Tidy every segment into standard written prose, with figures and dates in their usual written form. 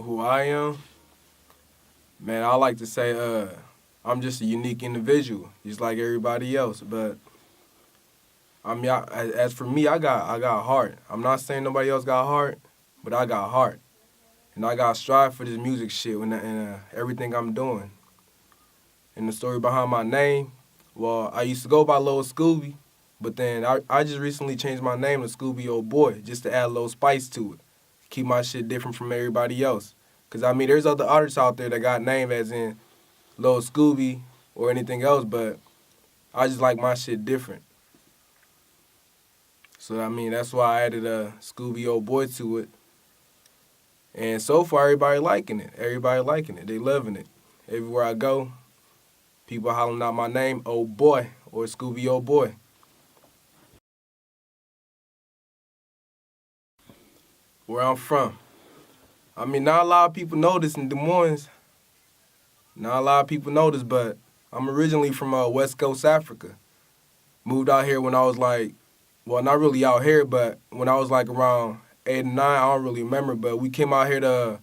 Who I am? Man, I like to say I'm just a unique individual, just like everybody else. But I mean, as for me, I got heart. I'm not saying nobody else got heart, but I got heart, and I got strive for this music shit and everything I'm doing. And the story behind my name, well, I used to go by Lil Scoobee, but then I just recently changed my name to Scoobee Oh Boy just to add a little spice to it, keep my shit different from everybody else. Cause I mean, there's other artists out there that got name as in Lil Scoobee or anything else, but I just like my shit different. So I mean, that's why I added a Scoobee Oh Boy to it. And so far, everybody liking it. Everybody liking it. They loving it. Everywhere I go, people hollering out my name, Oh Boy, or Scoobee Oh Boy. Where I'm from. I mean, not a lot of people know this in Des Moines. Not a lot of people know this, but I'm originally from West Coast Africa. Moved out here when I was like, well, not really out here, but when I was like around 8 and 9, I don't really remember, but we came out here to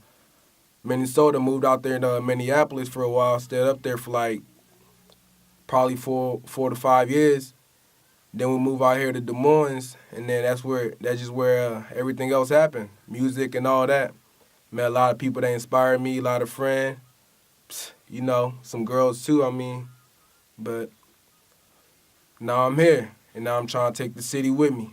Minnesota, moved out there to Minneapolis for a while, stayed up there for like probably 4 to 5 years. Then we moved out here to Des Moines, and then that's just where everything else happened, music and all that. Met a lot of people that inspired me, a lot of friends, you know, some girls too, I mean. But now I'm here, and now I'm trying to take the city with me.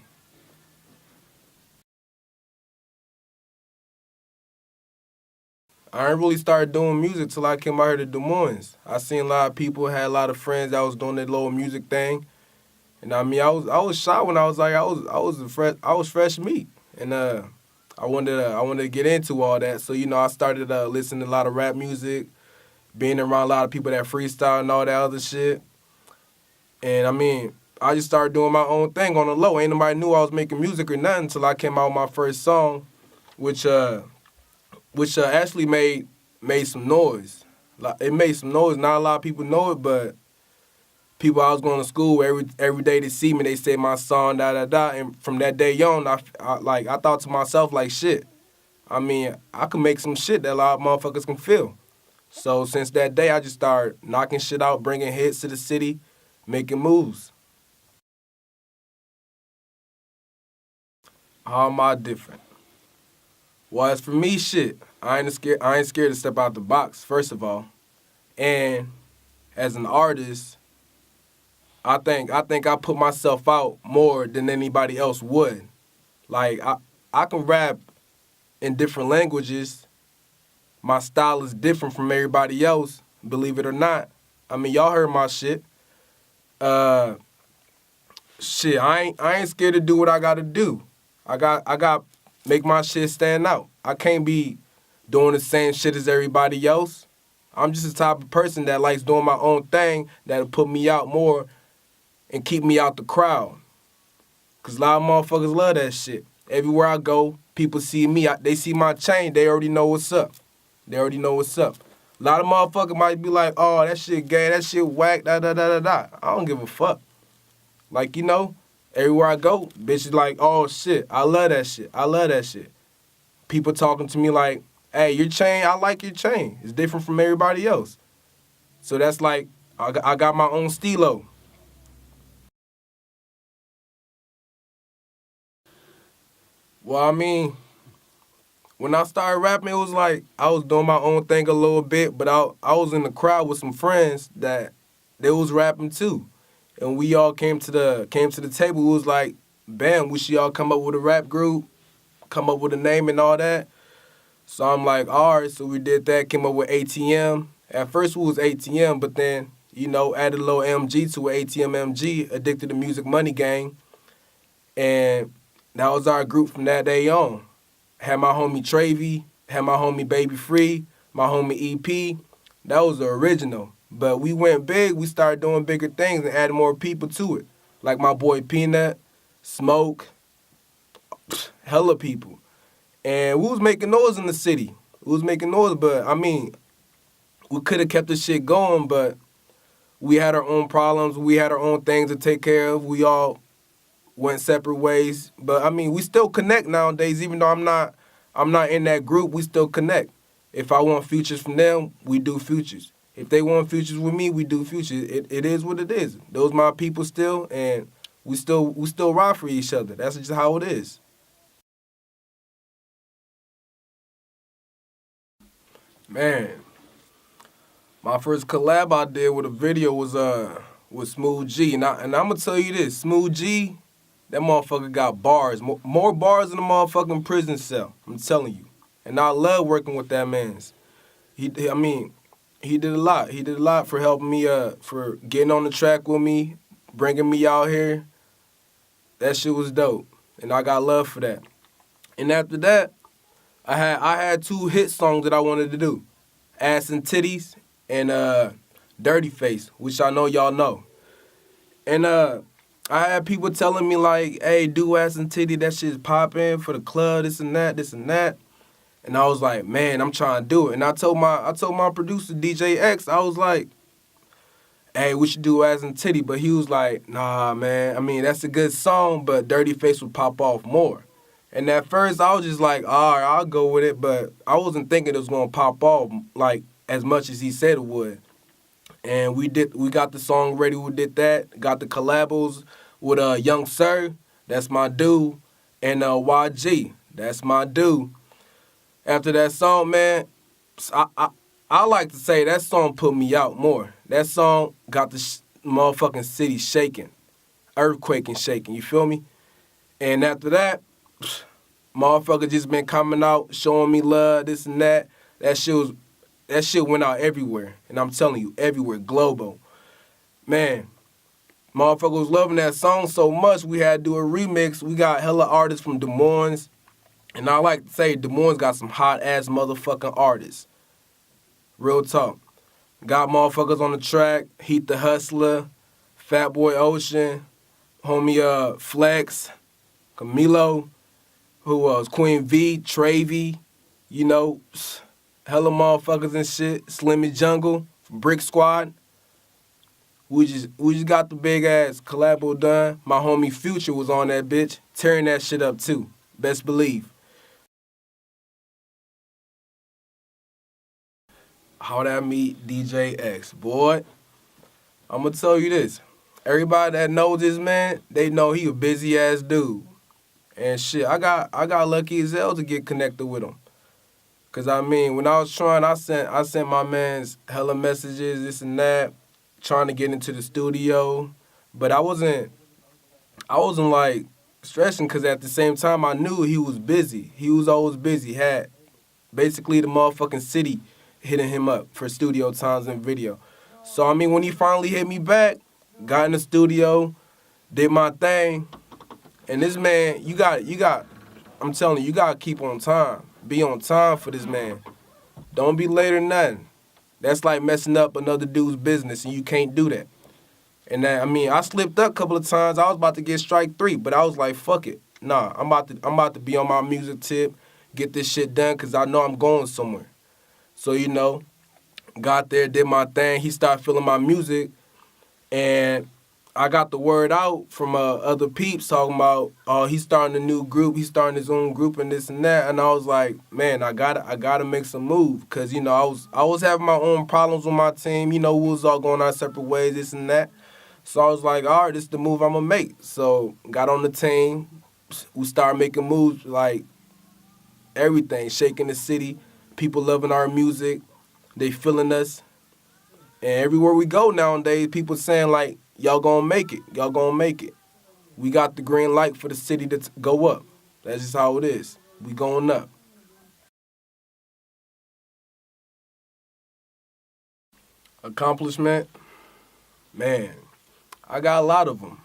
I didn't really start doing music till I came out here to Des Moines. I seen a lot of people, had a lot of friends that was doing their little music thing. And I mean, I was shy when I was like, I was fresh meat. And I wanted to get into all that. So, you know, I started listening to a lot of rap music, being around a lot of people that freestyle and all that other shit. And I mean, I just started doing my own thing on the low. Ain't nobody knew I was making music or nothing until I came out with my first song, which actually made some noise. It made some noise. Not a lot of people know it, but people I was going to school every day to see me, they say my song, da da da. And from that day on, I thought to myself like, shit. I mean, I can make some shit that a lot of motherfuckers can feel. So since that day, I just started knocking shit out, bringing hits to the city, making moves. How am I different? Well, as for me, shit, I ain't scared to step out the box, first of all. And as an artist, I think I put myself out more than anybody else would. Like I can rap in different languages. My style is different from everybody else, believe it or not. I mean, y'all heard my shit. Uh Shit, I ain't scared to do what I gotta do. I got make my shit stand out. I can't be doing the same shit as everybody else. I'm just the type of person that likes doing my own thing that'll put me out more and keep me out the crowd. Cause a lot of motherfuckers love that shit. Everywhere I go, people see me, they see my chain, they already know what's up. They already know what's up. A lot of motherfuckers might be like, oh, that shit gay, that shit whack, da da da da da. I don't give a fuck. Like, you know, everywhere I go, bitches like, oh shit, I love that shit. I love that shit. People talking to me like, hey, your chain, I like your chain. It's different from everybody else. So that's like, I got my own stilo. Well, I mean, when I started rapping, it was like I was doing my own thing a little bit, but I was in the crowd with some friends that they was rapping too. And we all came to the table. It was like, bam, we should all come up with a rap group, come up with a name and all that. So I'm like, all right, so we did that, came up with ATM. At first we was ATM, but then, you know, added a little MG to it, ATM MG, Addicted to Music Money Gang. And that was our group from that day on. Had my homie Travy, had my homie Baby Free, my homie EP. That was the original. But we went big, we started doing bigger things and adding more people to it. Like my boy Peanut, Smoke, hella people. And we was making noise in the city. We was making noise, but I mean, we could have kept this shit going, but we had our own problems. We had our own things to take care of. We all went separate ways. But I mean, we still connect nowadays, even though I'm not in that group, we still connect. If I want features from them, we do features. If they want features with me, we do features. It is what it is. Those my people still, and we still ride for each other. That's just how it is. Man, my first collab I did with a video was with Smooth G, and I'm gonna tell you this, Smooth G, that motherfucker got bars, more bars than a motherfucking prison cell. I'm telling you, and I love working with that man's. I mean, he did a lot. He did a lot for helping me, for getting on the track with me, bringing me out here. That shit was dope, and I got love for that. And after that, I had two hit songs that I wanted to do, Ass and Titties and Dirty Face, which I know y'all know. And I had people telling me like, hey, do Ass and Titty, that shit's popping for the club, this and that, this and that. And I was like, man, I'm trying to do it. And I told my producer, DJ X, I was like, hey, we should do Ass and Titty. But he was like, nah, man. I mean, that's a good song, but Dirty Face would pop off more. And at first, I was just like, all right, I'll go with it. But I wasn't thinking it was going to pop off like as much as he said it would. And we got the song ready. We did that. Got the collabos with Young Sir. That's my dude. And YG. That's my dude. After that song, man, I like to say that song put me out more. That song got the motherfucking city shaking, earthquaking, shaking. You feel me? And after that, motherfucker just been coming out, showing me love, this and that. That shit went out everywhere. And I'm telling you, everywhere, global. Man, motherfucker was loving that song so much, we had to do a remix. We got hella artists from Des Moines. And I like to say Des Moines got some hot-ass motherfucking artists. Real talk. Got motherfuckers on the track, Heat the Hustler, Fatboy Ocean, homie Flex, Camilo, who else? Queen V, Travy, you know, hella motherfuckers and shit. Slimmy Jungle, Brick Squad. We just got the big ass collabo done. My homie Future was on that bitch, tearing that shit up too. Best believe. How'd I meet DJ X? Boy, I'm gonna tell you this. Everybody that knows this man, they know he a busy ass dude. And shit, I got lucky as hell to get connected with him. Cause I mean, when I was trying, I sent my mans hella messages, this and that, trying to get into the studio. But I wasn't like stressing, cause at the same time I knew he was busy. He was always busy. Had basically the motherfucking city hitting him up for studio times and video. So I mean, when he finally hit me back, got in the studio, did my thing, and this man, you got, I'm telling you, you gotta keep on time. Be on time for this man. Don't be late or nothing. That's like messing up another dude's business, and you can't do that. And I mean, I slipped up a couple of times. I was about to get strike 3, but I was like, fuck it. Nah, I'm about to be on my music tip, get this shit done, cause I know I'm going somewhere. So, you know, got there, did my thing. He started feeling my music, and I got the word out from other peeps talking about, he's starting a new group, he's starting his own group and this and that. And I was like, man, I gotta make some move, cause you know I was having my own problems with my team. You know, we was all going our separate ways, this and that. So I was like, all right, this is the move I'm gonna make. So got on the team, we started making moves like everything, shaking the city. People loving our music, they feeling us. And everywhere we go nowadays, people saying like, y'all gonna make it, y'all gonna make it. We got the green light for the city to go up. That's just how it is. We going up. Accomplishment? Man, I got a lot of them.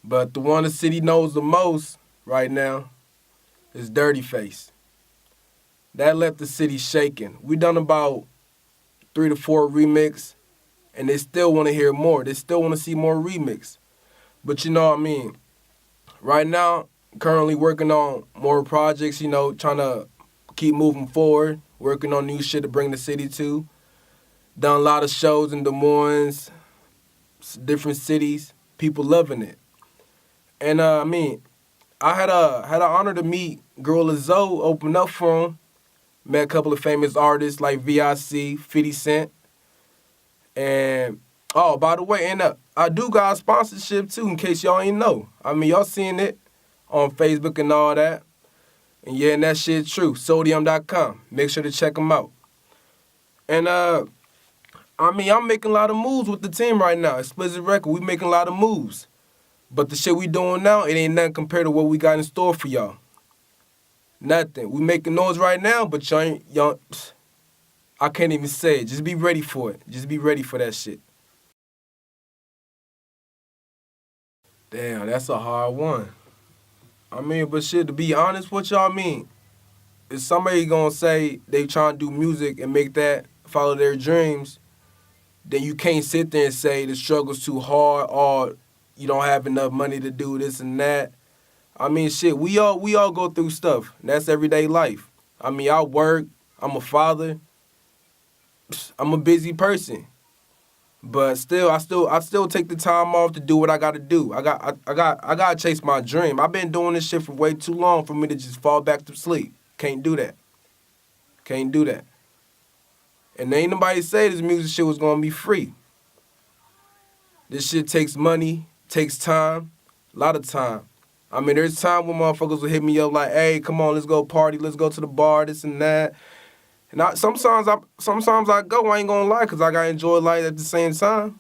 But the one the city knows the most right now is Dirty Face. That left the city shaking. We done about 3 to 4 remix, and they still want to hear more. They still want to see more remix. But you know what I mean? Right now, currently working on more projects, you know, trying to keep moving forward, working on new shit to bring the city to. Done a lot of shows in Des Moines, different cities, people loving it. And I had an honor to meet Gorilla Zoe, open up for him. Met a couple of famous artists like VIC, 50 Cent. And, oh, by the way, and I do got a sponsorship, too, in case y'all ain't know. I mean, y'all seen it on Facebook and all that. And, yeah, and that shit true. Sodium.com. Make sure to check them out. And, I mean, I'm making a lot of moves with the team right now. Explicit Record, we making a lot of moves. But the shit we doing now, it ain't nothing compared to what we got in store for y'all. Nothing. We making noise right now, but y'all, I can't even say it. Just be ready for it. Just be ready for that shit. Damn, that's a hard one. I mean, but shit, to be honest with y'all, I mean, if somebody gonna say they trying to do music and make that follow their dreams, then you can't sit there and say the struggle's too hard or you don't have enough money to do this and that. I mean, shit, we all go through stuff. That's everyday life. I mean, I work. I'm a father. I'm a busy person. But still, I still take the time off to do what I gotta do. I gotta chase my dream. I've been doing this shit for way too long for me to just fall back to sleep. Can't do that. Can't do that. And ain't nobody say this music shit was gonna be free. This shit takes money, takes time, a lot of time. I mean, there's time when motherfuckers will hit me up like, hey, come on, let's go party, let's go to the bar, this and that. And sometimes I go, I ain't gonna lie, because I gotta enjoy life at the same time.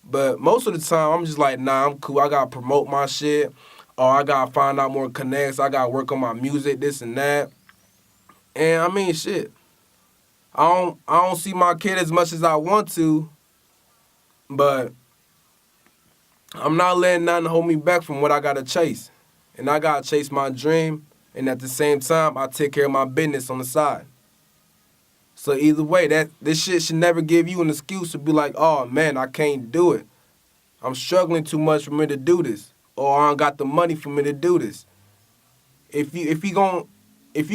But most of the time, I'm just like, nah, I'm cool. I gotta promote my shit, or I gotta find out more connects. I gotta work on my music, this and that. And I mean, shit, I don't see my kid as much as I want to, but I'm not letting nothing hold me back from what I gotta chase. And I gotta chase my dream, and at the same time, I take care of my business on the side. So either way, this shit should never give you an excuse to be like, oh man, I can't do it. I'm struggling too much for me to do this, or I don't got the money for me to do this. If you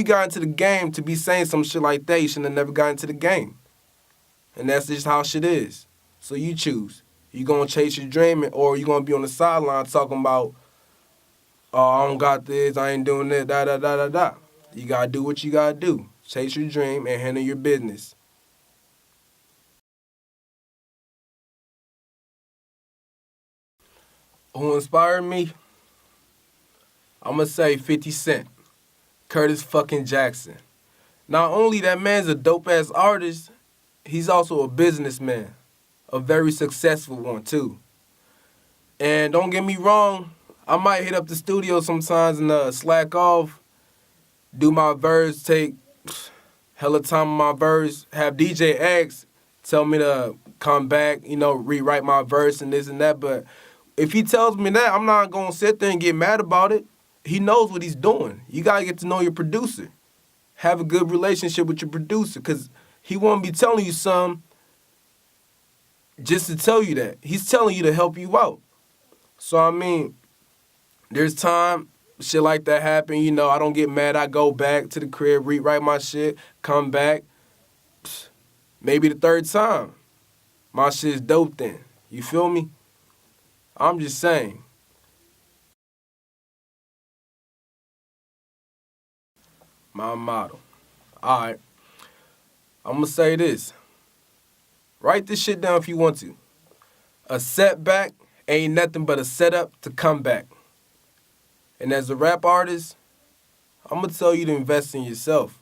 got into the game to be saying some shit like that, you shouldn't have never got into the game. And that's just how shit is. So you choose. You gonna chase your dream, or you gonna be on the sideline talking about, oh, I don't got this, I ain't doing this, da. You gotta do what you gotta do. Chase your dream and handle your business. Who inspired me? I'm gonna say 50 Cent. Curtis fucking Jackson. Not only that man's a dope-ass artist, he's also a businessman. A very successful one, too. And don't get me wrong, I might hit up the studio sometimes and slack off, do my verse, take hella time on my verse, have DJ X tell me to come back, rewrite my verse and this and that. But if he tells me that, I'm not going to sit there and get mad about it. He knows what he's doing. You got to get to know your producer. Have a good relationship with your producer, because he won't be telling you something just to tell you that. He's telling you to help you out. So, I mean, there's time shit like that happen, I don't get mad. I go back to the crib, rewrite my shit, come back. Maybe the third time. My shit's dope then. You feel me? I'm just saying. My motto. All right. I'm going to say this. Write this shit down if you want to. A setback ain't nothing but a setup to come back. And as a rap artist, I'm going to tell you to invest in yourself.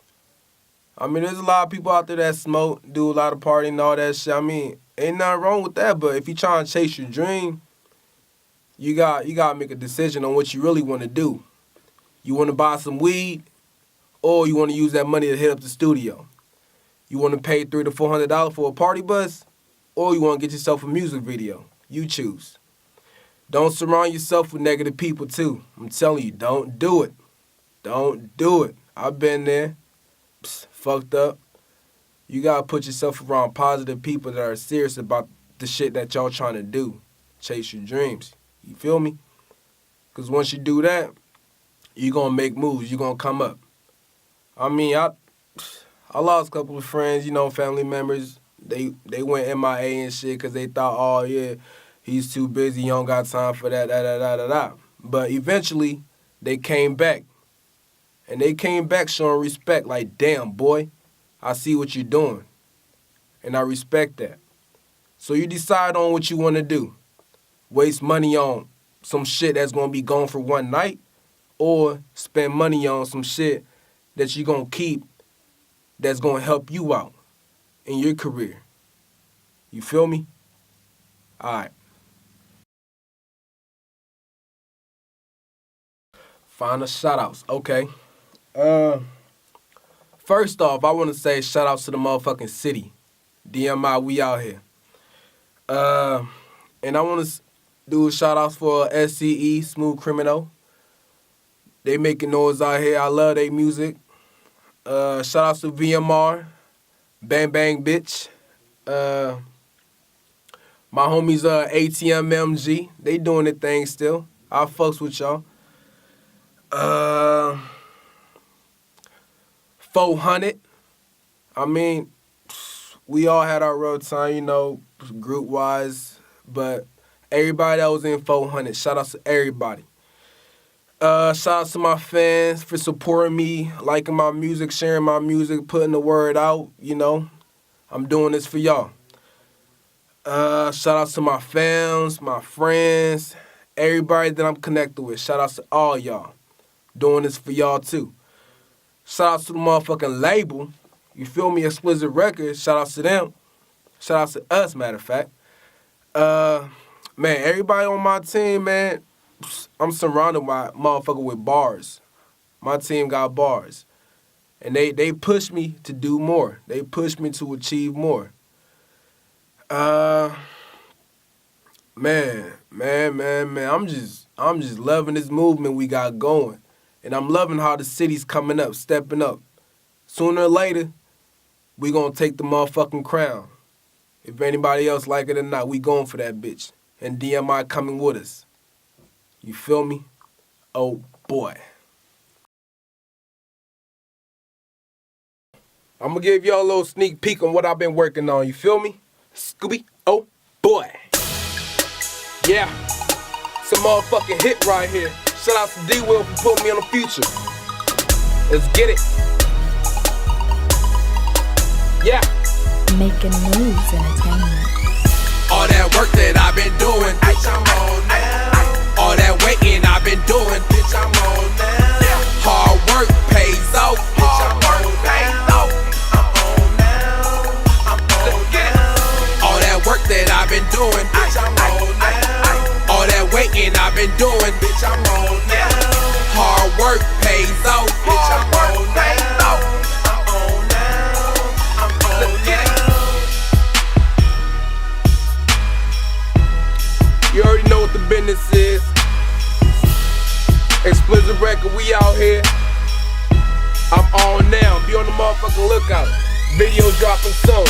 I mean, there's a lot of people out there that smoke, do a lot of partying and all that shit. I mean, ain't nothing wrong with that, but if you're trying to chase your dream, you got to make a decision on what you really want to do. You want to buy some weed, or you want to use that money to hit up the studio. You want to pay $300 to $400 for a party bus, or you want to get yourself a music video. You choose. Don't surround yourself with negative people, too. I'm telling you, don't do it. Don't do it. I've been there. Fucked up. You got to put yourself around positive people that are serious about the shit that y'all trying to do. Chase your dreams. You feel me? Because once you do that, you're going to make moves. You're going to come up. I mean, I lost a couple of friends, family members. They went MIA and shit because they thought, oh, yeah, he's too busy, he don't got time for that, But eventually, they came back. And they came back showing respect, like, damn, boy, I see what you're doing, and I respect that. So you decide on what you want to do. Waste money on some shit that's going to be gone for one night, or spend money on some shit that you're going to keep that's going to help you out in your career. You feel me? All right. Final shoutouts. Okay. First off, I want to say shoutouts to the motherfucking city. DMI, we out here. And I want to do shoutouts for SCE, Smooth Criminal. They making noise out here. I love their music. Shoutouts to VMR, Bang Bang Bitch. My homies ATMMG. They doing their thing still. I fucks with y'all. 400. I mean, we all had our road time, you know, group-wise. But everybody that was in 400, shout out to everybody. Shout out to my fans for supporting me, liking my music, sharing my music, putting the word out, you know. I'm doing this for y'all. Shout out to my fans, my friends, everybody that I'm connected with. Shout out to all y'all. Doing this for y'all too. Shout out to the motherfucking label. You feel me? XPLIZIT Records. Shout out to them. Shout out to us, matter of fact. Man, everybody on my team, man, I'm surrounded by motherfucker with bars. My team got bars. And they push me to do more. They push me to achieve more. Man. I'm just loving this movement we got going. And I'm loving how the city's coming up, stepping up. Sooner or later, we gonna take the motherfucking crown. If anybody else like it or not, we going for that bitch. And DMI coming with us. You feel me? Oh, boy. I'm gonna give y'all a little sneak peek on what I've been working on. You feel me? Scoobee Oh, boy. Yeah. It's a motherfucking hit right here. Shout out to D-Will for putting me on the future. Let's get it. Yeah. Making moves entertainment. All that work that I've been doing, bitch, I'm on now. All that waiting I've been doing, bitch, I'm on now. Hard work pays off, bitch, I'm on now. I'm on now. I'm on now. All that work that I've been doing, bitch, I'm on now. All that waiting I've been doing, bitch, I'm on now. Hard work pays off, bitch, I'm on now. I'm on now. I'm on now. You already know what the business is. XPLIZIT Record, we out here. I'm on now. Be on the motherfucking lookout. Video dropping soon.